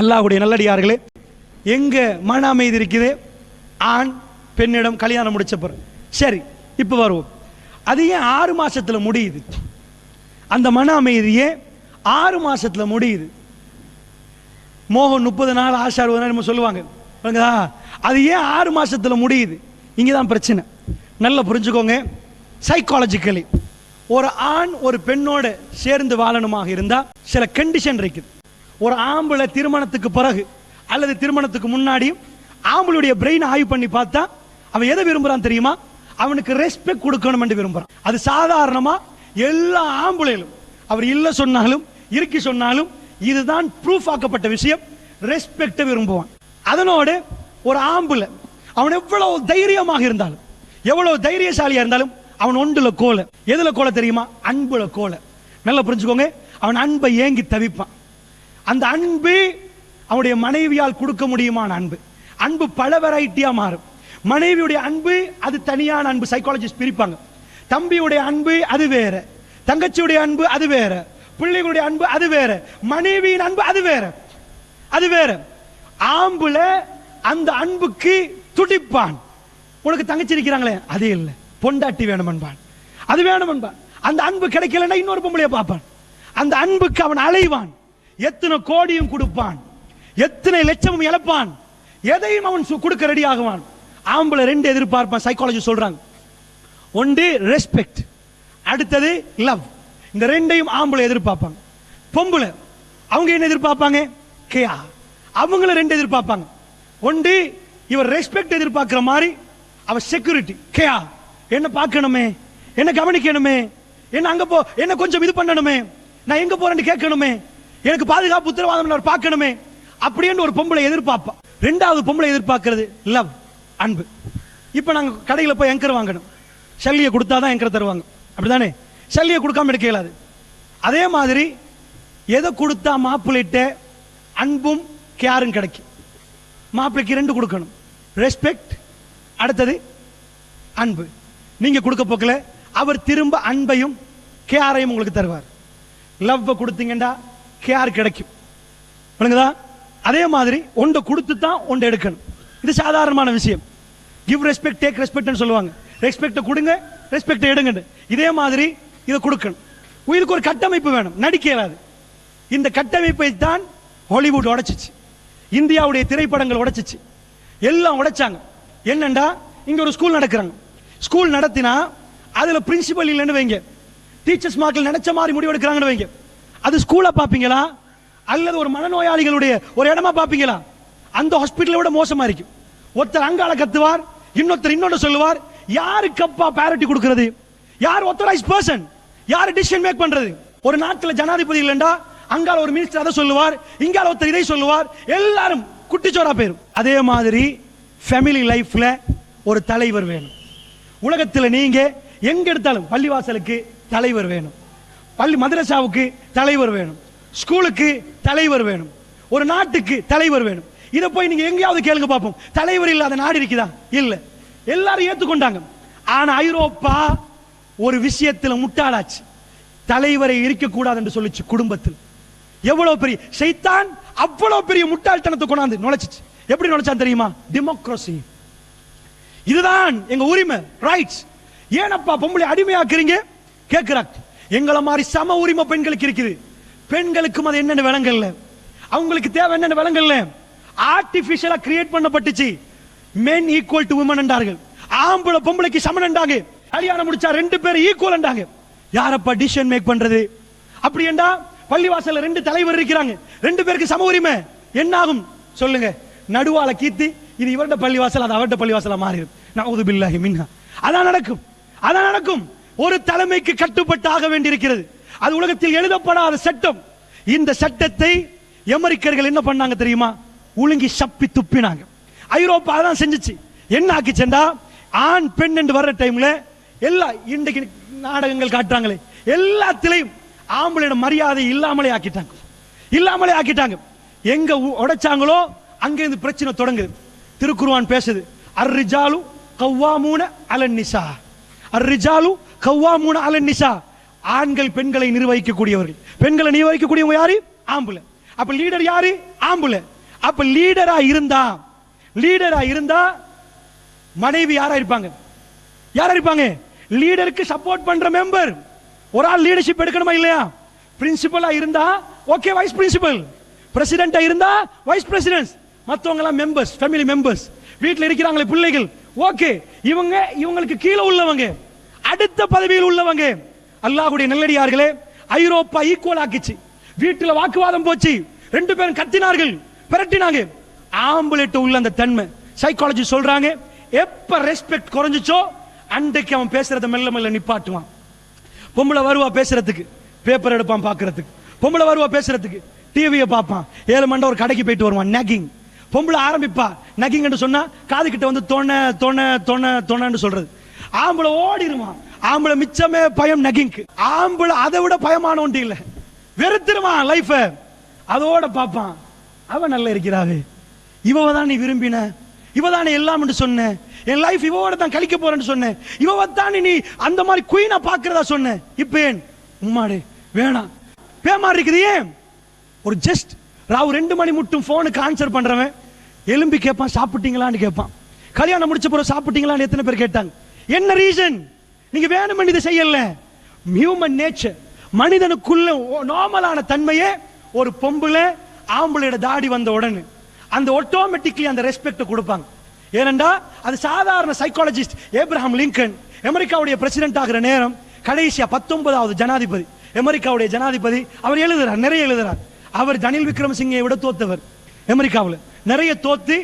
அல்லாஹ்வுடைய நல்லடியார்களே, எங்க மன அமைதி இருக்குது? ஆண் பெண்ணிடம் கல்யாணம் முடிச்ச பிறகு. சரி, இப்போ வருவோம். அது ஏன் 6 மாசத்துல முடியுது? அந்த மன அமைதியே 6 மாசத்துல முடியுது. மோகம் 30 நாள், ஆஷா 60 நாள் நம்ம சொல்லுவாங்க. அது ஏன் 6 மாசத்துல முடியுது? இங்கதான் பிரச்சனை. நல்லா புரிஞ்சுக்கோங்க. சைக்காலஜிக்கலி ஒரு ஆண் ஒரு பெண்ணோட சேர்ந்து வாழணுமாக இருந்தா சில கண்டிஷன் இருக்குது. ஒரு ஆம்பளை திருமணத்துக்கு பிறகு அல்லது திருமணத்துக்கு முன்னாடி ஆம்பளுடைய பிரெயின் ஆய்வு பண்ணி பார்த்தா அவன் எதை விரும்புறான் தெரியுமா? அவனுக்கு ரெஸ்பெக்ட் கொடுக்கணும் என்று விரும்புறான். அது சாதாரணமா எல்லா ஆம்பளையிலும் அவர் இல்ல சொன்னாலும் இருக்கு சொன்னாலும் இதுதான் ப்ரூஃப் ஆக்கப்பட்ட விஷயம். ரெஸ்பெக்ட் விரும்புவான். அதனோட ஒரு ஆம்பளை அவன் எவ்வளவு தைரியமாக இருந்தாலும் எவ்வளவு தைரியசாலியா இருந்தாலும் அவன் ஒன்றுல கோல. எதுல கோல தெரியுமா? அன்புல கோல. நல்லா புரிஞ்சுக்கோங்க. அவன் அன்பை ஏங்கி தவிப்பான். அந்த அன்பு அவனுடைய மனைவியால் கொடுக்க முடியுமான அன்பு. அன்பு பல வெரைட்டியா மாறும். மனைவியுடைய அன்பு அது தனியான அன்பு. சைக்காலஜிஸ்ட் பிரிப்பாங்க. தம்பியுடைய அன்பு அது வேற, தங்கச்சியுடைய அன்பு அது வேற, பிள்ளைகளுடைய அன்பு அது வேற, மனைவியின் அன்பு அது வேற. அது வேற. ஆம்புல அந்த அன்புக்கு துடிப்பான். உனக்கு தங்கச்சி இருக்கிறாங்களே, அதே இல்ல, பொண்டாட்டி வேணும் என்பான். அது வேணும் என்பான். அந்த அன்பு கிடைக்கலன்னா இன்னொரு பொம்பளைய பார்ப்பான். அந்த அன்புக்கு அவன் அலைவான். எத்தனை கோடியும் கொடுப்பான், எத்தனை லட்சமும் இழப்பான், எதையும் அவன் கொடுக்க ரெடி ஆகுவான். ஆம்பளை 2 எதிர்பார்ப்பான். சைக்காலஜி சொல்றாங்க. ஒன்று ரெஸ்பெக்ட், அடுத்தது லவ். இந்த 2ஐயும் ஆம்பளை எதிர்பார்ப்பாங்க. பொம்பளை அவங்க என்ன எதிர்பார்ப்பாங்க? கேயா. அவங்கள 2 எதிர்பார்ப்பாங்க. ஒன்று இவர் ரெஸ்பெக்ட் எதிர்பார்க்கிற மாதிரி அவ செக்யூரிட்டி கேயா. என்ன பார்க்கணுமே, என்ன கவனிக்கணுமே, என்ன அங்க போ, என்ன கொஞ்சம் இது பண்ணணுமே, நான் எங்க போறேன்னு கேட்கணுமே, எனக்கு பாதுகாப்பு உத்தரவாதம் பார்க்கணுமே, அப்படின்னு ஒரு பொம்பளை எதிர்பார்ப்பா. 2வது பொம்பளை எதிர்பார்க்கிறது லவ், அன்பு. இப்ப நாங்க கடையில் போய் எங்கர் வாங்கணும், சல்லியை கொடுத்தாதான் எங்கர் தருவாங்க. அப்படிதானே? சல்லியை கொடுக்காம எடுக்க இயலாது. அதே மாதிரி எதை கொடுத்தா மாப்பிள்ளைட்ட அன்பும் கேரும் கிடைக்கும்? மாப்பிள்ளைக்கு 2 கொடுக்கணும். ரெஸ்பெக்ட், அடுத்தது அன்பு. நீங்க கொடுக்க போக்கல அவர் திரும்ப அன்பையும் கேரையும் உங்களுக்கு தருவார். லவ் கொடுத்தீங்கன்னா கேர் கிடைக்கும். அதே மாதிரி ஒன்றை கொடுத்து தான் ஒன்றை எடுக்கணும். இது சாதாரணமான விஷயம். கிவ் ரெஸ்பெக்ட், டேக் ரெஸ்பெக்ட் சொல்லுவாங்க. ரெஸ்பெக்ட் கொடுங்க, ரெஸ்பெக்ட் எடுங்க. இதே மாதிரி இதை கொடுக்கணும். இதுக்கு ஒரு கட்டமைப்பு வேணும், நடிக்க இயலாது. இந்த கட்டமைப்பை தான் ஹாலிவுட் உடைச்சிச்சு, இந்தியாவுடைய திரைப்படங்கள் உடைச்சிச்சு, எல்லாம் உடைச்சாங்க. என்னண்டா, இங்க ஒரு ஸ்கூல் நடக்கிறாங்க. ஸ்கூல் நடத்தினா அதுல பிரின்சிபல் இல்லைன்னு வைங்க, டீச்சர்ஸ் மார்க்கில் நினைச்ச மாதிரி முடிவு எடுக்கிறாங்கன்னு வைங்க, அது ஸ்கூலை பார்ப்பீங்களா அல்லது ஒரு மனநோயாளிகளுடைய ஒரு இடமா பார்ப்பீங்களா? அந்த ஹாஸ்பிட்டலை விட மோசமா இருக்கும். ஒருத்தர் அங்கால கத்துவார், இன்னொருத்தர் இன்னொன்று சொல்லுவார். யாருக்கப்பா பேரிட்டி கொடுக்கிறது? யார் ஆத்தரைஸ்ட் பர்சன்? யார் டிசிஷன் மேக் பண்றது? ஒரு நாட்டில் ஜனாதிபதி இல்லைண்டா அங்கால ஒரு மினிஸ்டர் அதை சொல்லுவார், இங்கால ஒருத்தர் இதை சொல்லுவார், எல்லாரும் குட்டிச்சோரா போயிரும். அதே மாதிரி ஃபேமிலி லைஃப்ல ஒரு தலைவர் வேணும். உலகத்தில் நீங்க எங்க எடுத்தாலும் பள்ளிவாசலுக்கு தலைவர் வேணும், பள்ளி மதரசாவுக்கு தலைவர் வேணும், ஸ்கூலுக்கு தலைவர் வேணும், ஒரு நாட்டுக்கு தலைவர் வேணும். இதை போய் நீங்க எங்கேயாவது கேளுங்க பார்ப்போம். தலைவர் இல்லாத நாடு இருக்குதா? இல்ல. எல்லாரும் ஏத்துக்கொண்டாங்க. ஆனா ஐரோப்பா ஒரு விஷயத்தில் முட்டாளாச்சு. தலைவரை இருக்கக்கூடாது என்று சொல்லிச்சு. குடும்பத்தில் எவ்வளவு பெரிய சைத்தான் அவ்வளவு பெரிய முட்டாள்தனத்தை கொண்டாந்து நுழைச்சிச்சு. எப்படி நுழைச்சான் தெரியுமா? டெமோக்ரஸி. இதுதான் எங்க உரிமை, ரைட்ஸ். ஏனப்பா பொம்பளை அடிமையாக்குறீங்க கேட்கிறாங்க. எங்களை மாதிரி சம உரிமை பெண்களுக்கு இருக்குது. பெண்களுக்கும் அது என்னென்ன விலங்கல்ல, அவங்களுக்கு தேவை என்னென்ன விலங்கல்ல. ஆர்டிபிஷியலா create பண்ணப்பட்டுச்சு. men equal to women என்றார்கள். ஆம்பளை பொம்பளைக்கு சமன் என்றாங்க. கல்யாணம் முடிச்சா 2 பேர் ஈக்குவல் என்றாங்க. யாரப்பா டிசிஷன் மேக் பண்றது? அப்படி என்றா பள்ளிவாசல்ல 2 தலைவர் இருக்கிறாங்க, 2 பேருக்கு சம உரிமை. என்ன ஆகும் சொல்லுங்க? நடுவால கீத்து இது இவருடைய பள்ளிவாசல், அது அவருடைய பள்ளிவாசலா மாறிடும். நஊது பில்லாஹி மின்ஹா. அதான் நடக்கும், அதான் நடக்கும். ஒரு தலைமைக்கு கட்டுப்பட்டு ஆக வேண்டியிருக்கிறது. அது உலகத்தில் எழுதப்படாத சட்டம். இந்த சட்டத்தை அமெரிக்கர்கள் என்ன பண்ணாங்க தெரியுமா? உலுங்கி சப்பி துப்பினாங்க. ஐரோப்பா தான் செஞ்சுச்சு. என்ன ஆக்கிச்சேன்டா, ஆண் பெண் என்று வர்ற டைம்ல எல்லா இன்றைக்கு நாடகங்கள் காட்டுறாங்களே எல்லாத்திலையும் ஆம்பளையோட மரியாதை இல்லாமலே ஆக்கிட்டாங்க, இல்லாமலே ஆக்கிட்டாங்க. எங்க உடைச்சாங்களோ அங்க இருந்து பிரச்சனை தொடங்குது. திருக்குர்ஆன் பேசுது, அர்ரிஜாலு கவ்வாமூன அலன் நிசா, அர்ரிஜாலு கவ்வாமூன அலன் நிசா. ஆண்கள் பெண்களை நிர்வகிக்கக்கூடியவர்கள், பெண்களை நிர்வகிக்கக்கூடியவங்க யாரு? ஆம்பளை. அப்ப லீடர் யாரு? ஆம்பளை. அப்ப லீடரா இருந்தா மனைவி யாரா இருப்பாங்க? லீடருக்கு சப்போர்ட் பண்ற மெம்பர். ஒரு ஆள் லீடர்ஷிப் எடுக்கணுமா இல்லையா? பிரின்சிபலா இருந்தா ஓகே, வைஸ் பிரின்சிபல். பிரசிடென்டா இருந்தா வைஸ் பிரசிடென்ட். மத்தவங்க எல்லாம் மெம்பர்ஸ், ஃபேமிலி மெம்பர்ஸ். வீட்டில் இருக்கிறாங்களே பிள்ளைகள், ஓகே, இவங்களுக்கு கீழே உள்ளவங்க, அடுத்த பதவியில் உள்ளவங்க. அல்லாஹ்வுடைய நல்லடியார்களே, ஐரோப்பா ஈக்குவல் ஆக்கிச்சு. வீட்டில் வாக்குவாதம் போச்சு, 2 பேரும் கத்தினார்கள், பிரட்டினாங்க. ஆம்பளைட்ட உள்ள அந்த தன்மை, சைக்காலஜி சொல்றாங்க, எப்ப ரெஸ்பெக்ட் குறைஞ்சிச்சோ அன்றைக்கு அவன் பேசுறத மெல்ல மெல்ல நிப்பாட்டுவான். பொம்பளை வருவா பேசுறதுக்கு, பேப்பர் எடுப்பான் பார்க்கறதுக்கு. பொம்பளை வருவா பேசுறதுக்கு, டிவியை பார்ப்பான். 7 மண்டை ஒரு கடைக்கு போயிட்டு வருவான், நகிங். பொம்பளை ஆரம்பிப்பா நகிங் என்று சொன்னா காது கிட்ட வந்து தொணன்னு சொல்றது. ஆம்பளை ஓடிடுவான். ஆம்பளை மிச்சமே பயம் நகிங்க்கு. ஆம்பளை அதை விட பயமான ஒன்று இல்லை, வெறுத்துருவான் லைஃப. அதோட பார்ப்பான், அவன் நல்லா இருக்கிறாவே, இவதான் நீ விரும்பின, இவதானே எல்லாம் என்று சொன்ன, என் லைஃப் இவோட தான் கழிக்க போறேன்னு சொன்னேன், இவதான் நீ அந்த மாதிரி குயினா பாக்குறதா சொன்ன, இப்ப ஏன் உம்மாடே வேணாம் பேமாரி இருக்குது. ஏன்? ஒரு ஜஸ்ட் ராவு 2 மணி மட்டும் போனுக்கு ஆன்சர் பண்றவன் எலும்பி கேட்பான், சாப்பிட்டீங்களான்னு கேட்பான். கல்யாணம் முடிச்ச பிறகு சாப்பிட்டீங்களான்னு எத்தனை பேர் கேட்டாங்க? என்ன ரீசன்? நீங்க வேணும் இதை செய்யல. ஹியூமன் நேச்சர், மனிதனுக்குள்ள நார்மலான தன்மையே ஒரு பொம்பளை ஆம்பளையோட தாடி வந்த உடனே அந்த ஆட்டோமேட்டிக்கலி அந்த ரெஸ்பெக்ட் கொடுப்பாங்க. ஏனென்றா அது சாதாரண சைக்காலஜிஸ்ட் ஏப்ரஹாம் லிங்கன் அமெரிக்காவுடைய பிரசிடென்ட் ஆகிற நேரம், கடைசியா 19வது ஜனாதிபதி, அமெரிக்காவுடைய ஜனாதிபதி, அவர் எழுதுறார், நிறைய எழுதுறார். அவர் ரணில் விக்ரமசிங்கை விட தோத்தவர். அமெரிக்காவில் நிறைய தோத்து,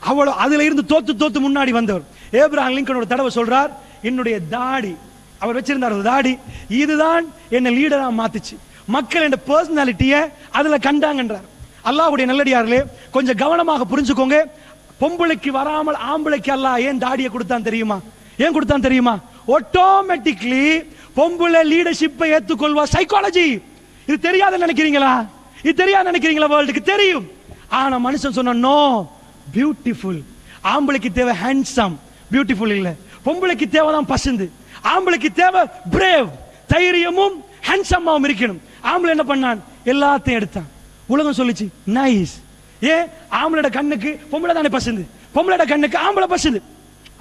அவ்வளவு அதுல இருந்து தோத்து முன்னாடி வந்தவர். ஏப்ரஹாம் லிங்கன் ஒரு தடவை சொல்றார், என்னுடைய தாடி, அவர் வச்சிருந்தார் ஒரு தாடி, இதுதான் என்ன லீடரா மாத்துச்சு, மக்கள் என்ற பர்சனாலிட்டியை அதுல கண்டாங்கன்றார். அல்லாஹ்வுடைய நல்லடியார்களே, கொஞ்சம் கவனமாக புரிஞ்சுக்கோங்க. பொம்பளைக்கு வராமல் ஆம்பளைக்கு அல்லாஹ் ஏன் தாடியை கொடுத்தான் தெரியுமா? ஏன் கொடுத்தான் தெரியுமா? ஆட்டோமேட்டிக்லி பொம்பளை லீடர்ஷிப்பை ஏற்றுக்கொள்வா. சைக்காலஜி. இது தெரியாத நினைக்கிறீங்களா? இது தெரியாத நினைக்கிறீங்களா? வேர்ல்டுக்கு தெரியும். ஆனா மனுஷன் சொன்ன நோ, பியூட்டிஃபுல். ஆம்பளைக்கு தேவை ஹேண்ட்ஸம், பியூட்டிஃபுல் இல்ல. பொம்பளைக்கு தேவைதான் பசந்து. ஆம்பளைக்கு தேவை பிரேவ், தைரியமும் ஹேண்ட்ஸமாவும் இருக்கணும். ஆம்பளை என்ன பண்ணான்? எல்லாத்தையும் எடுத்தான். உலகம் சொல்லிச்சு நைஸ். ஏன்? ஆம்பளோட கண்ணுக்கு பொம்பளை தானே பசந்து, பொம்பளோட கண்ணுக்கு ஆம்பளை பசந்து.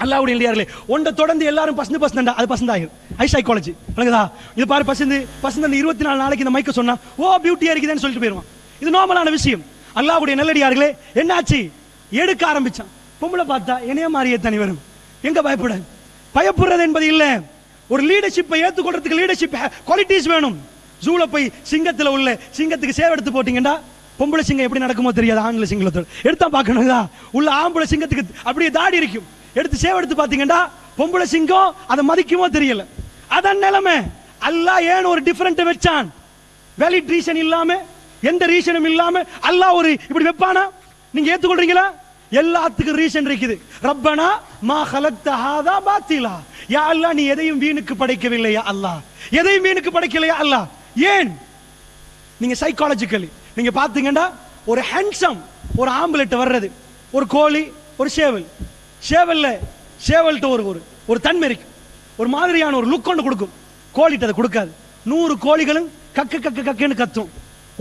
அல்லாஹ்வுடைய இல்லையார்களே, ஒன்றை தொடர்ந்து எல்லாரும் பசந்து அது பசந்தாயிரும். ஐ சைக்காலஜி விளங்குதா? இது பாரு, பசந்து அந்த 24 நாளைக்கு இந்த மைக்க சொன்னா ஓ பியூட்டியா இருக்குதுன்னு சொல்லிட்டு போயிருவான். இது நார்மலான விஷயம். அல்லாஹ்வுடைய நல்லடியார்களே, என்னாச்சு? எடுக்க ஆரம்பிச்சான். பொம்பளை பார்த்தா என்னைய மாதிரியே தனி வரும். எங்க பயப்படுறது என்பது இல்ல. ஒரு லீடர்ஷிப்பை ஏற்றுக்கொள்றதுக்கு லீடர்ஷிப் குவாலிட்டிஸ் வேணும். ஜூல போய் சிங்கத்துல உள்ள சிங்கத்துக்கு சேவை எடுத்து போட்டீங்கன்னா பொம்பளை சிங்கம் எப்படி நடக்குமோ தெரியாது. ஆண்களை சிங்கத்தோட எடுத்தா பார்க்கணும். உள்ள ஆம்பளை சிங்கத்துக்கு அப்படியே தாடி இருக்கும். எடுத்து சேவை எடுத்து பாத்தீங்கன்னா பொம்பளை சிங்கம் அதை மதிக்குமோ தெரியல. அதான் நிலைமை. அல்லாஹ் ஏன் ஒரு டிஃபரெண்ட் வச்சான்? வேலிட் ரீசன் இல்லாம, எந்த ரீசனும் இல்லாம அல்லாஹ் ஒரு இப்படி வைப்பானா? நீங்க ஏத்துக்கொள்றீங்களா? எல்லாத்துக்கும் ரீசன் இருக்குது. ரப்பனா மா ஹலக்த ஹாதா பாத்திலா. யா அல்லாஹ், நீ எதையும் வீணுக்கு படைக்கவில்லையா அல்லாஹ், எதையும் வீணுக்கு படைக்கலையா அல்லாஹ். ஏன்? நீங்க சைக்காலஜிக்கலி நீங்க பாத்தீங்கன்னா ஒரு ஹேண்ட்ஸம் ஒரு ஆம்பளெட் வர்றது, ஒரு கோழி, ஒரு சேவல். சேவல்ட்ட ஒரு தன்மை இருக்கு, ஒரு மாதிரியான ஒரு லுக் ஒன்று கொடுக்கும். கோழிட்ட அதை கொடுக்காது. 100 கோழிகளும் கக்குன்னு கத்தும்.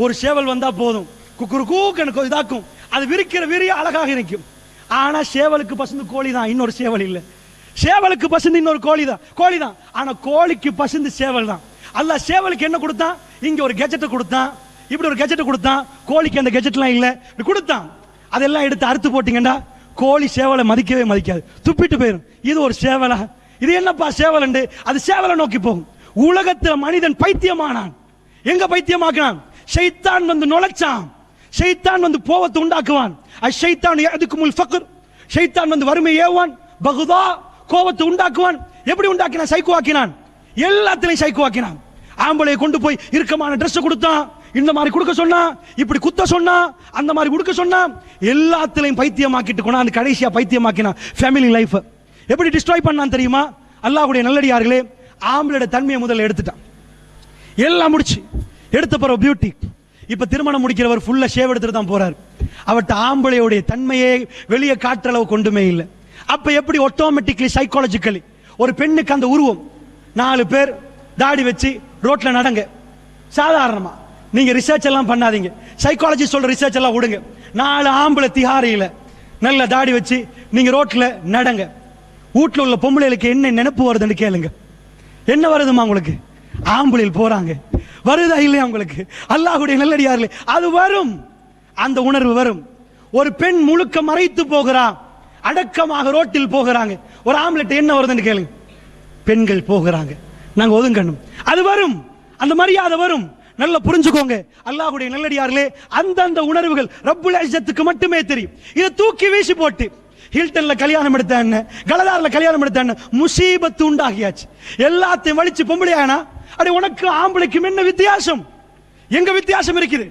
ஒரு சேவல் வந்தா போதும், குக்குரு கூக்கன்னு இதாக்கும். அது விரிக்கிற விரிய அழகாக இருக்கும். ஆனா சேவலுக்கு பசந்து கோழி தான், இன்னொரு சேவல் இல்ல. சேவலுக்கு பசந்து இன்னொரு கோழி தான். ஆனா கோழிக்கு பசந்து சேவல் தான். அல்லாஹ் சேவலுக்கு என்ன கொடுத்தான்? இங்க ஒரு கெஜெட்டை கொடுத்தான், இப்படி ஒரு கெஜெட்டை கொடுத்தான். கோழிக்கு அந்த கெஜெட்லாம் இல்ல, கொடுத்தான். அதெல்லாம் எடுத்து அறுத்து போட்டீங்கன்னா கோழி சேவலை மதிக்கவே மதிக்காது, துப்பிட்டு போயிடும். இது ஒரு சேவலா? இது என்னப்பா சேவல்? அது சேவலை நோக்கி போகும். உலகத்தில் மனிதன் பைத்தியமானான். எங்க பைத்தியமாக்குறான்? ஷைத்தான் வந்து நுழைச்சான். ஷைத்தான் வந்து கோவத்தை உண்டாக்குவான். அஷைத்தான் யஅதுகுமுல் ஃபக்ர். ஷைத்தான் வந்து வறுமை ஏவான், பகுதா கோவத்தை உண்டாக்குவான். எப்படி உண்டாக்கினான்? சைக்கோ ஆக்கினான். எல்லாத்திலையும் சைக்கோ ஆக்கினான். ஆம்பளை கொண்டு போய் இறுக்கமான ட்ரெஸ் கொடுத்தான், இந்த மாதிரி கொடுக்க சொன்னா, இப்படி குத்த சொன்னா, அந்த மாதிரி கொடுக்க சொன்னா, எல்லாத்திலையும் பைத்தியமாக்கிட்டு கொண்டாந்து கடைசியா பைத்தியமாக்கினான். ஃபேமிலி லைஃப் எப்படி டிஸ்ட்ராய் பண்ணான் தெரியுமா? அல்லாஹ்வுடைய நல்லடியார்களே, ஆம்பளோட தன்மையை முதல்ல எடுத்துட்டான். எல்லாம் முடிச்சு எடுத்த பிறகு பியூட்டி. இப்ப திருமணம் முடிக்கிறவர் ஃபுல்லா ஷேவ் எடுத்துட்டு தான் போறாரு. அவர்கிட்ட ஆம்பளையோடைய தன்மையை வெளியே காட்டுற அளவு கொண்டுமே இல்லை. அப்ப எப்படி ஆட்டோமேட்டிக்கலி சைக்காலஜிக்கலி ஒரு பெண்ணுக்கு அந்த உருவம், 4 பேர் தாடி வச்சு ரோட்ல நடங்க, சாதாரணமா நீங்க ரிசர்ச் எல்லாம் பண்ணாதீங்க, சைக்காலஜி சொல்ற ரிசர்ச் எல்லாம் விடுங்க. 4 ஆம்பளை திகாரியில நல்ல தாடி வச்சு நீங்க ரோட்ல நடங்க. வீட்டுல உள்ள பொம்பளைகளுக்கு என்ன நினைப்பு வருதுன்னு கேளுங்க. என்ன வருதுமா உங்களுக்கு? ஆம்பளையில் போறாங்க, வருதா இல்லையா உங்களுக்கு? அல்லாஹ்வுடைய நல்லடியார்களே, அது வரும், அந்த உணர்வு வரும். ஒரு பெண் முழுக்க மறைத்து போகிறா, அடக்கமாக ரோட்டில் போகிறாங்க, ஒரு ஆம்பளை என்ன வருதுன்னு கேளுங்க. பெண்கள் போகிறாங்க, நாங்க ஒதுங்கணும், அது வரும், அந்த மரியாதை வரும். நல்லா புரிஞ்சுக்கோங்க அல்லாஹ்வுடைய நல்லடியார்களே, அந்த உணர்வுகள் ரப்புல் இஸ்ஸத்துக்கு மட்டுமே தெரியும். இதை தூக்கி வீசி போட்டு ஹில்டன்ல கல்யாணம் எடுத்தாங்க, கலதார்ல கல்யாணம் எடுத்தாங்க, முசீபத்து உண்டாகியாச்சு. எல்லாத்தையும் வலிச்சு பொம்பளையானா, அட உனக்கு ஆம்பளைக்கும் என்ன வித்தியாசம்? எங்க வித்தியாசம் இருக்குது?